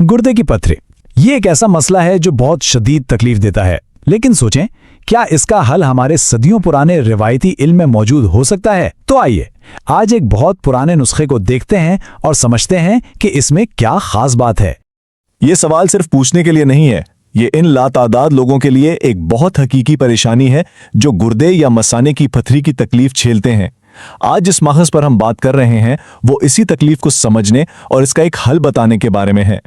गुर्दे की पथरी ये एक ऐसा मसला है जो बहुत शदीद तकलीफ देता है, लेकिन सोचें क्या इसका हल हमारे सदियों पुराने रिवायती इल्म में मौजूद हो सकता है? तो आइए आज एक बहुत पुराने नुस्खे को देखते हैं और समझते हैं कि इसमें क्या खास बात है। ये सवाल सिर्फ पूछने के लिए नहीं है, ये इन लातादाद लोगों के लिए एक बहुत हकीकी परेशानी है जो गुर्दे या मसाने की पथरी की तकलीफ झेलते हैं। आज जिस माखज़ पर हम बात कर रहे हैं वो इसी तकलीफ को समझने और इसका एक हल बताने के बारे में है।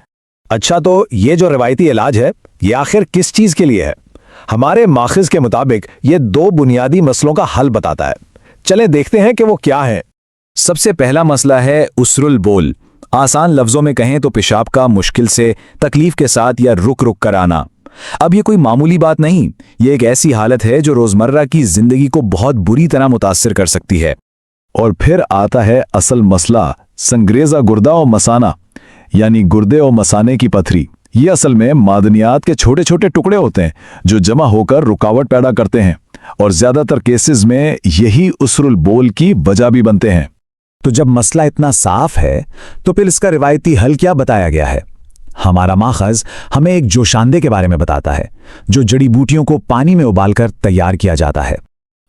अच्छा, तो ये जो रिवायती इलाज है ये आखिर किस चीज़ के लिए है? हमारे माखज़ के मुताबिक ये दो बुनियादी मसलों का हल बताता है। चले देखते हैं कि वो क्या है। सबसे पहला मसला है उसरुल बोल। आसान लफ्ज़ों में कहें तो पेशाब का मुश्किल से, तकलीफ के साथ या रुक रुक कर आना। अब ये कोई मामूली बात नहीं, ये एक ऐसी हालत है जो रोज़मर्रा की ज़िंदगी को बहुत बुरी तरह मुतासिर कर सकती है। और फिर आता है असल मसला, संगरेज़ा गुर्दा और मसाना, यानी गुर्दे और मसाने की पथरी। ये असल में मादनियात के छोटे छोटे टुकड़े होते हैं जो जमा होकर रुकावट पैदा करते हैं, और ज़्यादातर केसेस में यही उसरुल बोल की वजह भी बनते हैं। तो जब मसला इतना साफ है तो फिर इसका रिवायती हल क्या बताया गया है? हमारा माखज़ हमें एक जोशांदे के बारे में बताता है जो जड़ी बूटियों को पानी में उबालकर तैयार किया जाता है।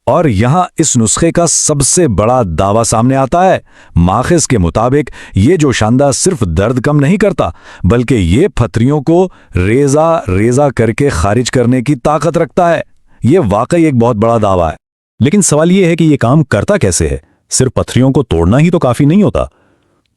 और यहाँ इस नुस्खे का सबसे बड़ा दावा सामने आता है। माखज़ के मुताबिक ये जोशांदा सिर्फ दर्द कम नहीं करता बल्कि ये पथरियों को रेजा रेजा करके खारिज करने की ताकत रखता है। ये वाकई एक बहुत बड़ा दावा है। लेकिन सवाल ये है कि ये काम करता कैसे है? सिर्फ पथरियों को तोड़ना ही तो काफी नहीं होता।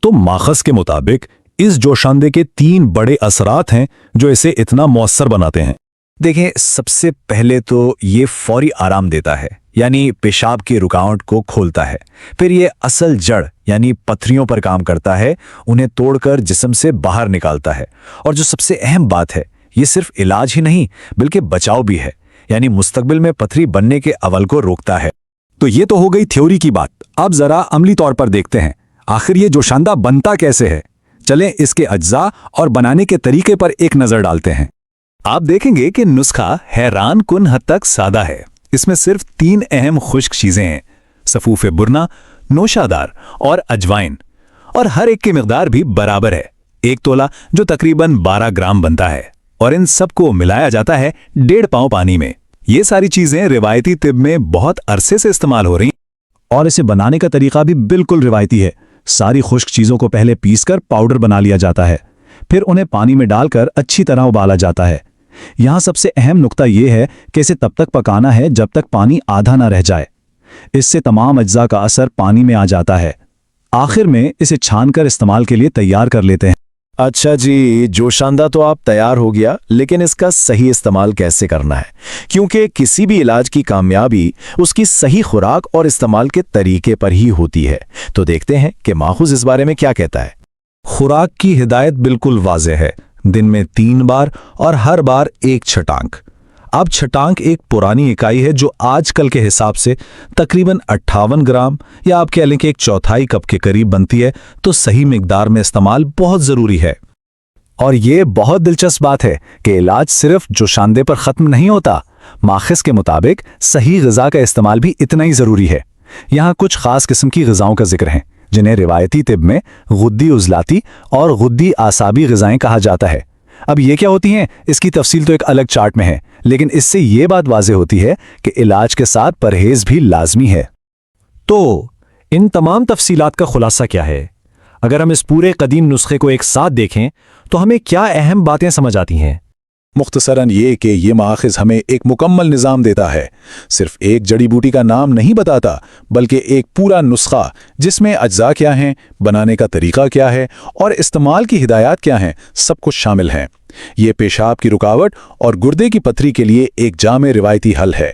तो माखज़ के मुताबिक इस जोशांदे के 3 बड़े असरात हैं जो इसे इतना मौसर बनाते हैं। देखें, सबसे पहले तो ये फौरी आराम देता है, यानी पेशाब की रुकावट को खोलता है। फिर ये असल जड़ यानी पथरियों पर काम करता है, उन्हें तोड़कर जिस्म से बाहर निकालता है। और जो सबसे अहम बात है, ये सिर्फ इलाज ही नहीं बल्कि बचाव भी है, यानी मुस्तकबिल में पथरी बनने के अवल को रोकता है। तो ये तो हो गई थ्योरी की बात। अब जरा अमली तौर पर देखते हैं आखिर ये जोशांदा बनता कैसे है। चलें इसके अज्जा और बनाने के तरीके पर एक नजर डालते हैं। आप देखेंगे कि नुस्खा हैरान कुन हद तक सादा है। इसमें सिर्फ 3 अहम खुश्क चीजें हैं, सफूफ बुरना, नोशादार और अजवाइन, और हर एक की मिकदार भी बराबर है, 1 तोला जो तकरीबन 12 ग्राम बनता है। और इन सबको मिलाया जाता है 1.5 पाव पानी में। ये सारी चीजें रिवायती तिब में बहुत अरसे से इस्तेमाल हो रही हैं और इसे बनाने का तरीका भी बिल्कुल रिवायती है। सारी खुश्क चीजों को पहले पीसकर पाउडर बना लिया जाता है, फिर उन्हें पानी में डालकर अच्छी तरह उबाला जाता है। यहाँ सबसे अहम नुक्ता यह है कि इसे तब तक पकाना है जब तक पानी आधा ना रह जाए। इससे तमाम अज्जा का असर पानी में आ जाता है। आखिर में इसे छानकर इस्तेमाल के लिए तैयार कर लेते हैं। अच्छा जी, जोशांदा तो आप तैयार हो गया, लेकिन इसका सही इस्तेमाल कैसे करना है? क्योंकि किसी भी इलाज की कामयाबी उसकी सही खुराक और इस्तेमाल के तरीके पर ही होती है। तो देखते हैं कि माखूज़ इस बारे में क्या कहता है। खुराक की हिदायत बिल्कुल वाज़ेह है, दिन में 3 बार और हर बार 1 छटांक। अब छटांक एक पुरानी इकाई है जो आजकल के हिसाब से तकरीबन 58 ग्राम या आप कह लें कि 1/4 कप के करीब बनती है। तो सही मिकदार में इस्तेमाल बहुत ज़रूरी है। और ये बहुत दिलचस्प बात है कि इलाज सिर्फ जोशांदे पर ख़त्म नहीं होता। माखज़ के मुताबिक सही ग़िज़ा का इस्तेमाल भी इतना ही ज़रूरी है। यहाँ कुछ ख़ास किस्म की ग़िज़ाओं का जिक्र है जिन्हें रिवायती तिब में गुद्दी उज़लाती और गुद्दी आसाबी ग़िज़ाएं कहा जाता है। अब ये क्या होती हैं, इसकी तफसील तो एक अलग चार्ट में है, लेकिन इससे ये बात वाज़ेह होती है कि इलाज के साथ परहेज़ भी लाजमी है। तो इन तमाम तफसीलात का खुलासा क्या है? अगर हम इस पूरे कदीम नुस्खे को एक साथ देखें तो हमें क्या अहम बातें समझ आती हैं? मुख्तसरन ये कि ये माखज़ हमें एक मुकम्मल निज़ाम देता है। सिर्फ एक जड़ी बूटी का नाम नहीं बताता बल्कि एक पूरा नुस्खा जिसमें अज्जा क्या हैं, बनाने का तरीका क्या है और इस्तेमाल की हिदायत क्या हैं, सब कुछ शामिल हैं। ये पेशाब की रुकावट और गुर्दे की पथरी के लिए एक जामे रिवायती हल है।